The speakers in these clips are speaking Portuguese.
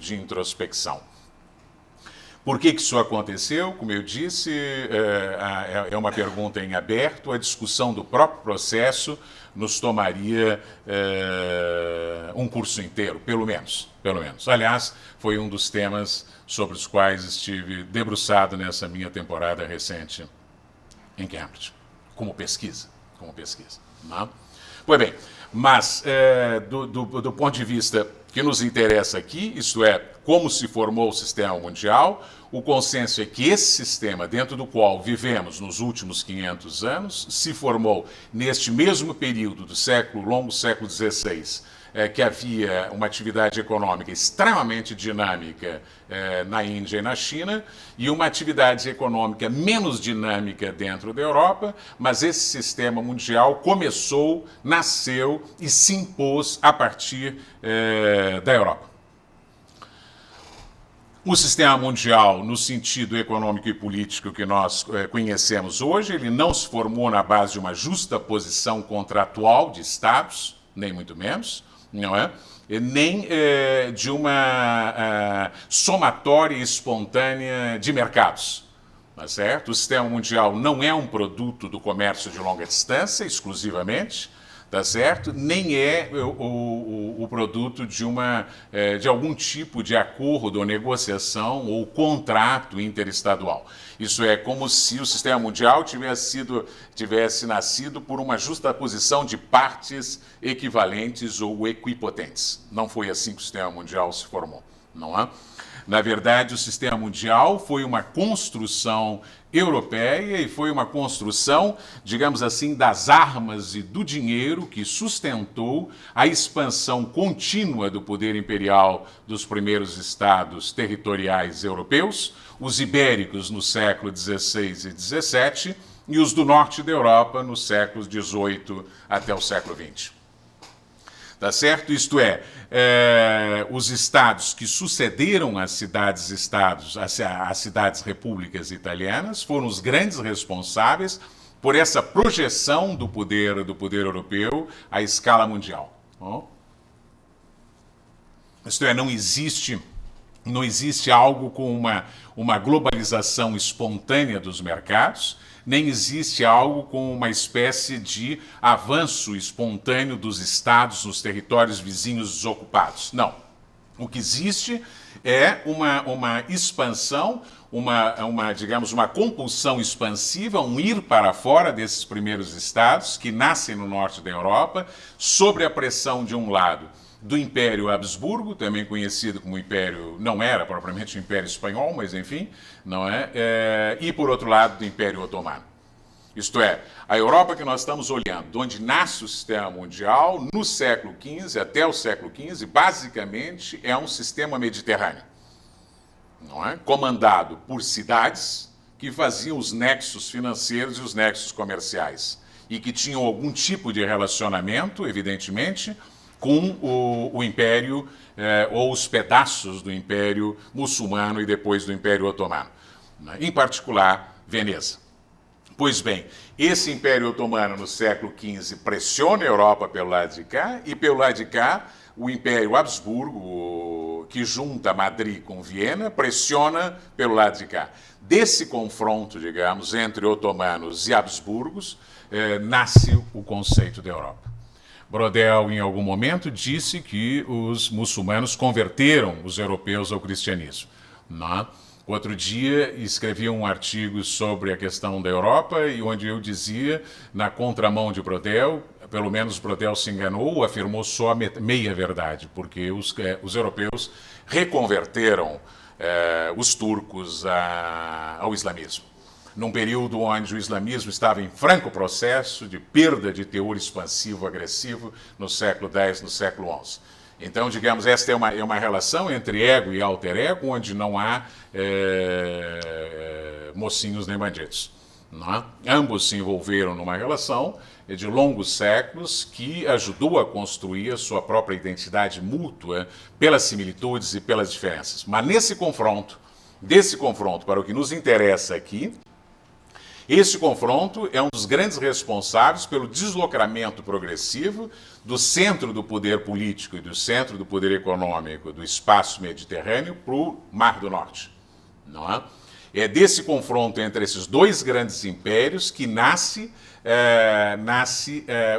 de introspecção. Por que isso aconteceu? Como eu disse, é uma pergunta em aberto. A discussão do próprio processo nos tomaria um curso inteiro, pelo menos. Aliás, foi um dos temas sobre os quais estive debruçado nessa minha temporada recente em Cambridge, como pesquisa. Não? Pois bem, mas do ponto de vista que nos interessa aqui, isto é, como se formou o sistema mundial, o consenso é que esse sistema, dentro do qual vivemos nos últimos 500 anos, se formou neste mesmo período do longo século XVI, que havia uma atividade econômica extremamente dinâmica na Índia e na China, e uma atividade econômica menos dinâmica dentro da Europa, mas esse sistema mundial nasceu e se impôs a partir da Europa. O sistema mundial, no sentido econômico e político que nós conhecemos hoje, ele não se formou na base de uma justa posição contratual de Estados, nem muito menos, não é? Nem de uma somatória espontânea de mercados. Tá certo? O sistema mundial não é um produto do comércio de longa distância, exclusivamente, tá certo? Nem é o produto de algum tipo de acordo ou negociação ou contrato interestadual. Isso é como se o sistema mundial tivesse nascido por uma justaposição de partes equivalentes ou equipotentes. Não foi assim que o sistema mundial se formou, não é? Na verdade, o sistema mundial foi uma construção europeia e foi uma construção, digamos assim, das armas e do dinheiro que sustentou a expansão contínua do poder imperial dos primeiros estados territoriais europeus, os ibéricos no século XVI e XVII e os do norte da Europa nos séculos XVIII até o século XX. Tá certo? Isto é, os estados que sucederam às cidades-estados, às cidades-repúblicas italianas, foram os grandes responsáveis por essa projeção do poder europeu à escala mundial. Isto é, não existe algo com uma globalização espontânea dos mercados, nem existe algo com uma espécie de avanço espontâneo dos estados nos territórios vizinhos desocupados. Não. O que existe é uma expansão, digamos, uma compulsão expansiva, um ir para fora desses primeiros estados que nascem no norte da Europa, sob a pressão, de um lado, do Império Habsburgo, também conhecido como Império, não era propriamente o Império Espanhol, mas enfim, não é? E por outro lado, do Império Otomano. Isto é, a Europa que nós estamos olhando, de onde nasce o sistema mundial, no século XV, até o século XV, basicamente é um sistema mediterrâneo, não é? Comandado por cidades que faziam os nexos financeiros e os nexos comerciais, e que tinham algum tipo de relacionamento, evidentemente, com o Império, ou os pedaços do Império muçulmano e depois do Império Otomano, né? Em particular, Veneza. Pois bem, esse Império Otomano no século XV pressiona a Europa pelo lado de cá, e pelo lado de cá, o Império Habsburgo, que junta Madrid com Viena, pressiona pelo lado de cá. Desse confronto, digamos, entre otomanos e habsburgos, nasce o conceito da Europa. Brodel, em algum momento, disse que os muçulmanos converteram os europeus ao cristianismo. Não? Outro dia, escrevi um artigo sobre a questão da Europa, e onde eu dizia, na contramão de Brodel, pelo menos Brodel se enganou, afirmou só a meia verdade, porque os europeus reconverteram os turcos ao islamismo, num período onde o islamismo estava em franco processo de perda de teor expansivo agressivo no século X, no século XI. Então, digamos, esta é uma relação entre ego e alter ego, onde não há mocinhos nem bandidos. Não é? Ambos se envolveram numa relação de longos séculos que ajudou a construir a sua própria identidade mútua pelas similitudes e pelas diferenças. Mas desse confronto, para o que nos interessa aqui, Esse confronto é um dos grandes responsáveis pelo deslocamento progressivo do centro do poder político e do centro do poder econômico do espaço mediterrâneo para o Mar do Norte. Não é? É desse confronto entre esses dois grandes impérios que nasce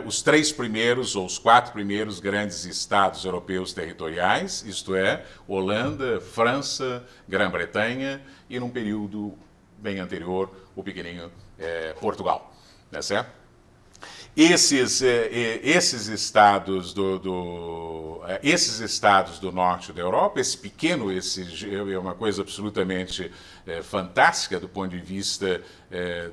os 3 primeiros ou os 4 primeiros grandes estados europeus territoriais, isto é, Holanda, França, Grã-Bretanha e, num período bem anterior, o pequenininho Portugal. Não é certo? Esses estados esses estados do norte da Europa, esse pequeno, é uma coisa absolutamente fantástica do ponto de vista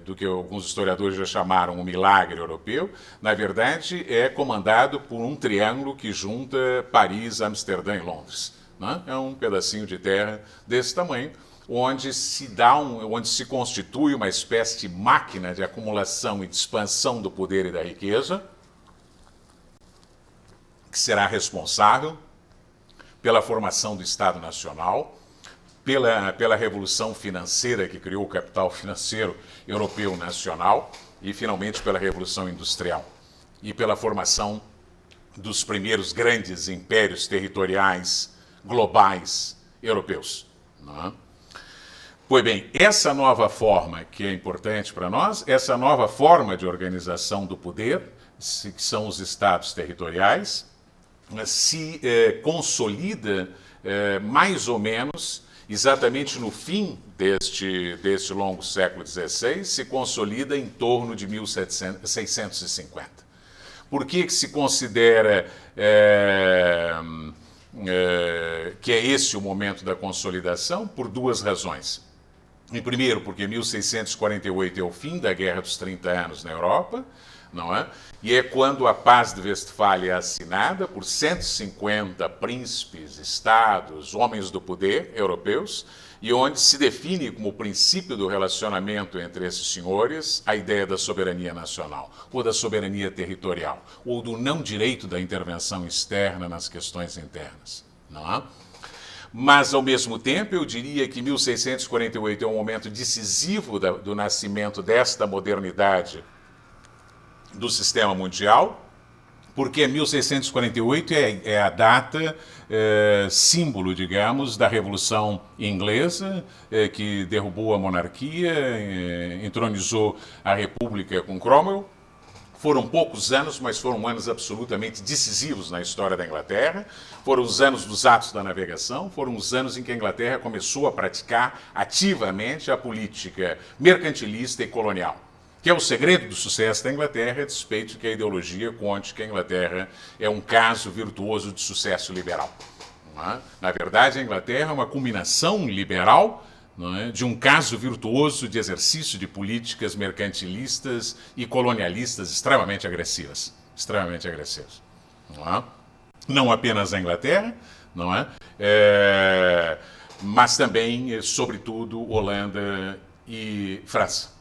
do que alguns historiadores já chamaram o milagre europeu, na verdade é comandado por um triângulo que junta Paris, Amsterdã e Londres. Né? É um pedacinho de terra desse tamanho, onde se constitui uma espécie de máquina de acumulação e de expansão do poder e da riqueza, que será responsável pela formação do Estado Nacional, pela revolução financeira que criou o capital financeiro europeu nacional e, finalmente, pela Revolução Industrial e pela formação dos primeiros grandes impérios territoriais globais europeus. Não é? Pois bem, essa nova forma que é importante para nós, essa nova forma de organização do poder, que são os estados territoriais, se consolida mais ou menos exatamente no fim deste longo século XVI, se consolida em torno de 1650. Por que se considera que é esse o momento da consolidação? Por 2 razões. Em primeiro, porque 1648 é o fim da Guerra dos 30 Anos na Europa, não é? E é quando a Paz de Westfália é assinada por 150 príncipes, estados, homens do poder europeus, e onde se define como princípio do relacionamento entre esses senhores a ideia da soberania nacional, ou da soberania territorial, ou do não direito da intervenção externa nas questões internas. Não é? Mas, ao mesmo tempo, eu diria que 1648 é um momento decisivo do nascimento desta modernidade do sistema mundial, porque 1648 é a data símbolo, digamos, da Revolução Inglesa, que derrubou a monarquia, entronizou a República com Cromwell. Foram poucos anos, mas foram anos absolutamente decisivos na história da Inglaterra. Foram os anos dos atos da navegação, foram os anos em que a Inglaterra começou a praticar ativamente a política mercantilista e colonial, que é o segredo do sucesso da Inglaterra, a despeito de que a ideologia conte que a Inglaterra é um caso virtuoso de sucesso liberal. Não é? Na verdade, a Inglaterra é uma culminação liberal, não é, de um caso virtuoso de exercício de políticas mercantilistas e colonialistas extremamente agressivas. Extremamente agressivas. Não é? Não apenas a Inglaterra, não é? Mas também, sobretudo, Holanda e França.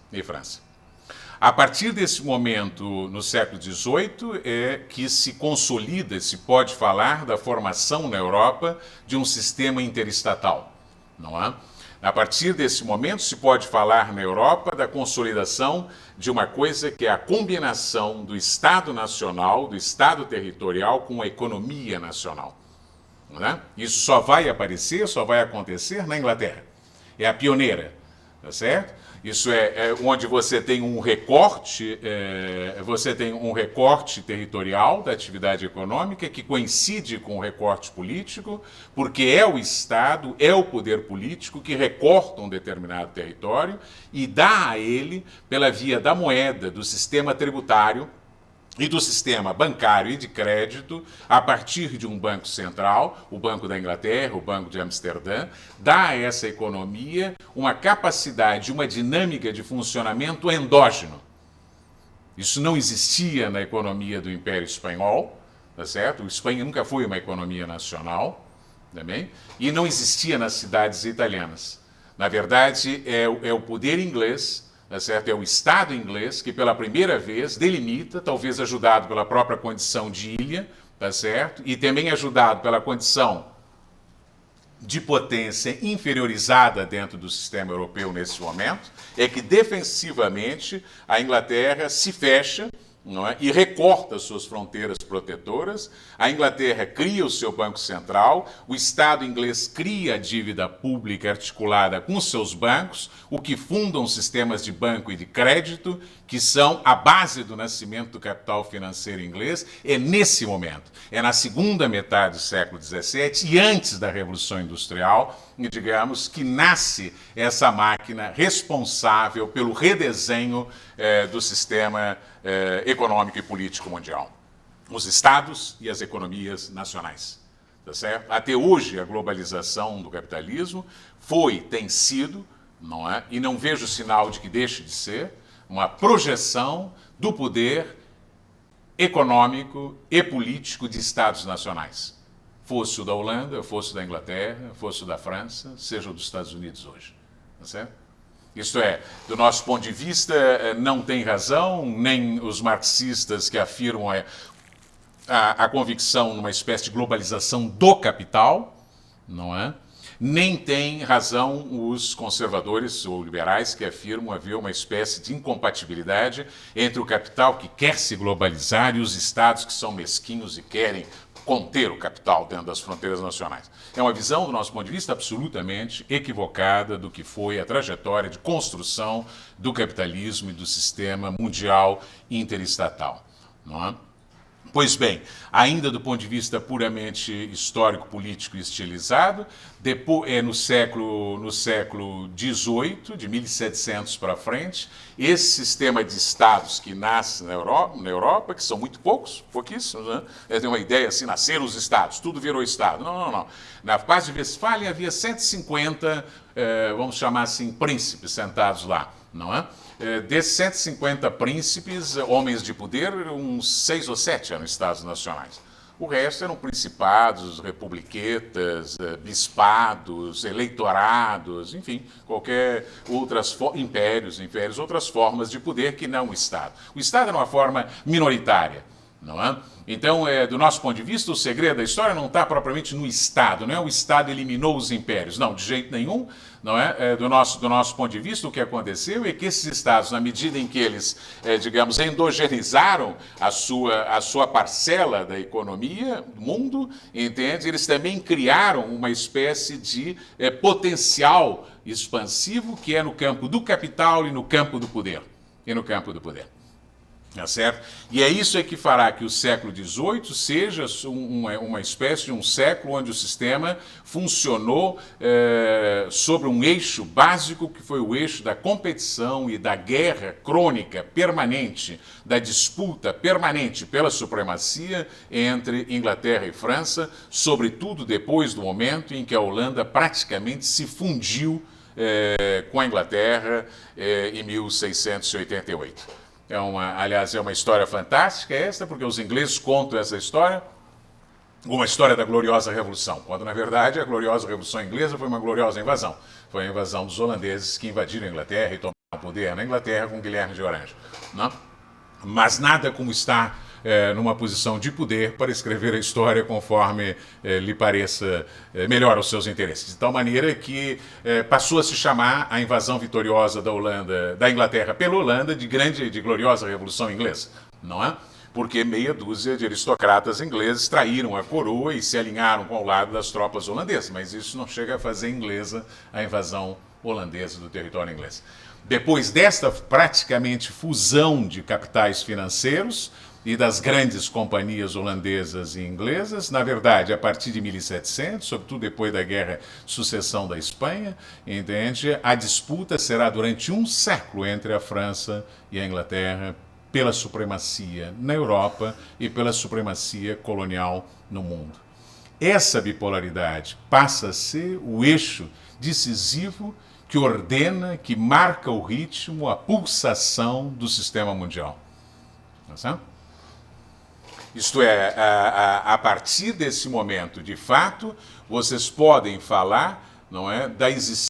A partir desse momento, no século XVIII, é que se consolida, se pode falar da formação na Europa de um sistema interestatal. Não é? A partir desse momento, se pode falar na Europa da consolidação de uma coisa que é a combinação do Estado nacional, do Estado territorial com a economia nacional. Não é? Isso só vai aparecer, só vai acontecer na Inglaterra. É a pioneira, tá certo? Isso é onde você tem um recorte, territorial da atividade econômica que coincide com o recorte político, porque é o Estado, é o poder político que recorta um determinado território e dá a ele, pela via da moeda, do sistema tributário e do sistema bancário e de crédito, a partir de um banco central, o Banco da Inglaterra, o Banco de Amsterdã, dá a essa economia uma capacidade, uma dinâmica de funcionamento endógeno. Isso não existia na economia do Império Espanhol, tá certo? A Espanha nunca foi uma economia nacional, também, e não existia nas cidades italianas. Na verdade, é o poder inglês, tá certo? É o Estado inglês que pela primeira vez delimita, talvez ajudado pela própria condição de ilha, tá certo? E também ajudado pela condição de potência inferiorizada dentro do sistema europeu nesse momento, é que defensivamente a Inglaterra se fecha, não é? E recorta suas fronteiras protetoras. A Inglaterra cria o seu Banco Central, o Estado inglês cria a dívida pública articulada com seus bancos, o que fundam sistemas de banco e de crédito, que são a base do nascimento do capital financeiro inglês. É nesse momento, é na segunda metade do século XVII e antes da Revolução Industrial, digamos, que nasce essa máquina responsável pelo redesenho do sistema econômico e político mundial. Os estados e as economias nacionais. Tá certo? Até hoje, a globalização do capitalismo tem sido, não é? E não vejo sinal de que deixe de ser, uma projeção do poder econômico e político de estados nacionais. Fosse o da Holanda, fosse o da Inglaterra, fosse o da França, seja o dos Estados Unidos hoje. Tá certo? Isto é, do nosso ponto de vista, não tem razão, nem os marxistas que afirmam a convicção numa espécie de globalização do capital, não é? Nem tem razão os conservadores ou liberais que afirmam haver uma espécie de incompatibilidade entre o capital que quer se globalizar e os estados que são mesquinhos e querem conter o capital dentro das fronteiras nacionais. É uma visão, do nosso ponto de vista, absolutamente equivocada do que foi a trajetória de construção do capitalismo e do sistema mundial interestatal. Não é? Pois bem, ainda do ponto de vista puramente histórico, político e estilizado, no século XVIII, de 1700 para frente, esse sistema de estados que nasce na Europa, que são muito pouquíssimos, né? Tem uma ideia assim, nasceram os estados, tudo virou estado. Não. Na Paz de Westfália havia 150, vamos chamar assim, príncipes sentados lá, não é? Desses 150 príncipes, homens de poder, uns 6 ou 7 eram estados nacionais. O resto eram principados, republiquetas, bispados, eleitorados, enfim, qualquer outras impérios, outras formas de poder que não o Estado. O Estado era uma forma minoritária, não é? Então, do nosso ponto de vista, o segredo da história não está propriamente no Estado, não é o Estado eliminou os impérios, não, de jeito nenhum, não é? Do nosso ponto de vista, o que aconteceu é que esses Estados, na medida em que eles, digamos, endogenizaram a sua parcela da economia do mundo, entende? Eles também criaram uma espécie de potencial expansivo que é no campo do capital e no campo do poder. Tá certo? E é isso que fará que o século XVIII seja uma espécie de um século onde o sistema funcionou sobre um eixo básico, que foi o eixo da competição e da guerra crônica, permanente, da disputa permanente pela supremacia entre Inglaterra e França, sobretudo depois do momento em que a Holanda praticamente se fundiu com a Inglaterra em 1688. Aliás, é uma história fantástica esta, porque os ingleses contam essa história, uma história da gloriosa Revolução, quando, na verdade, a gloriosa Revolução Inglesa foi uma gloriosa invasão. Foi a invasão dos holandeses que invadiram a Inglaterra e tomaram o poder na Inglaterra com Guilherme de Orange. Não? Mas nada como estar numa posição de poder para escrever a história conforme lhe pareça melhor aos seus interesses. De tal maneira que passou a se chamar a invasão vitoriosa da Inglaterra pela Holanda de gloriosa Revolução Inglesa, não é? Porque meia dúzia de aristocratas ingleses traíram a coroa e se alinharam com o lado das tropas holandesas, mas isso não chega a fazer inglesa a invasão holandesa do território inglês. Depois desta praticamente fusão de capitais financeiros e das grandes companhias holandesas e inglesas, na verdade, a partir de 1700, sobretudo depois da Guerra de Sucessão da Espanha, entende? A disputa será durante um século entre a França e a Inglaterra pela supremacia na Europa e pela supremacia colonial no mundo. Essa bipolaridade passa a ser o eixo decisivo que ordena, que marca o ritmo, a pulsação do sistema mundial. Tá certo? Isto é, a partir desse momento, de fato, vocês podem falar, não é, da existência